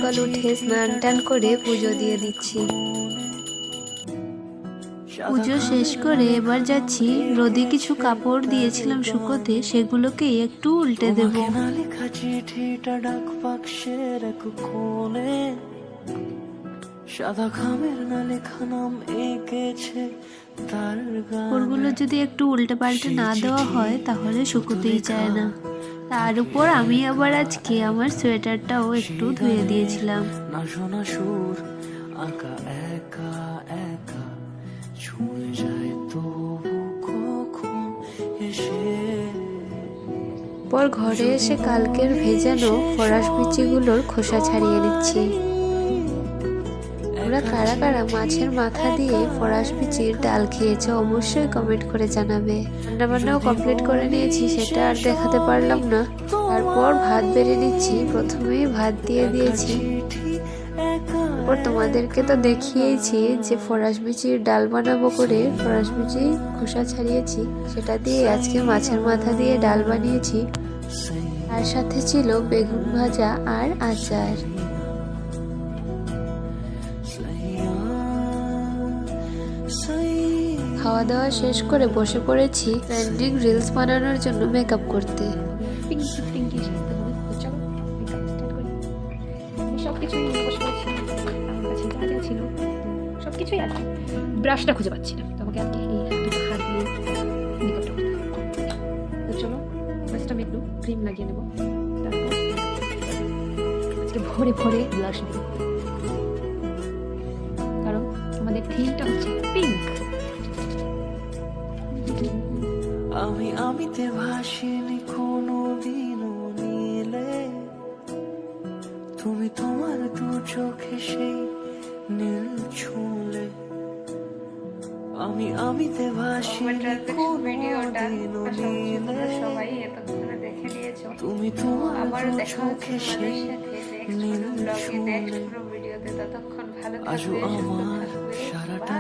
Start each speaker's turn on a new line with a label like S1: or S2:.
S1: সকাল উঠে স্নান টান করে পুজো দিয়ে দিচ্ছি। পুজো শেষ করে এবার যাচ্ছি, রোদে কিছু কাপড় দিয়েছিলাম শুকোতে, সেগুলোকে একটু উল্টে দেব। কাপড়গুলো যদি একটু উল্টে পাল্টে না দেওয়া হয় তাহলে শুকোতেই চায় না। তার উপর আমি আবার আজকে আমার সোয়েটারটাও একটু ধুয়ে দিয়েছিলাম। পর ঘরে এসে কালকের ভেজানো ফরাস বিচিগুলোর খোসা ছাড়িয়ে নিচ্ছি। তোমরা কারা কারা মাছের মাথা দিয়ে ফরাস বিচির ডাল খেয়েছো অবশ্যই কমেন্ট করে জানাবে। রান্নাবান্নাও কমপ্লিট করে নিয়েছি, সেটা আর দেখাতে পারলাম না। তারপর ভাত বেড়ে নিচ্ছি। প্রথমেই ভাত দিয়ে দিয়েছি, তারপর তোমাদেরকে তো দেখিয়েছি যে ফরাস বিচির ডাল বানাবো করে ফরাস বিচি খোসা ছাড়িয়েছি, সেটা দিয়ে আজকে মাছের মাথা দিয়ে ডাল বানিয়েছি। আর সাথে ছিল বেগুন ভাজা আর আচার। খাওয়া দাওয়া শেষ করে বসে পড়েছি ট্রেন্ডিং রিলস বানানোর জন্য মেকআপ করতে।
S2: সবকিছুই আছে, ব্রাশটা খুঁজে পাচ্ছি না, তোমাকে আজকে এই হাত দিয়ে মেকআপটা করতে হবে। তো চলো ফার্স্ট আমি একটু ক্রিম লাগিয়ে নেবো, তারপর আজকে ভরে ভরে ব্লাশ দেব, কারণ আমাদের থিমটা হচ্ছে পিঙ্ক।
S3: আমিতে ভাসিনি কোনোদিনও নীলে, তুমি তোমার দু চোখে সেই নীল ছুঁলে। আমিতে ভাসিনি কোনোদিনও নীলে, তুমি তোমার দু চোখে সেই নীল ছুঁলে। আজও আমার সারাটা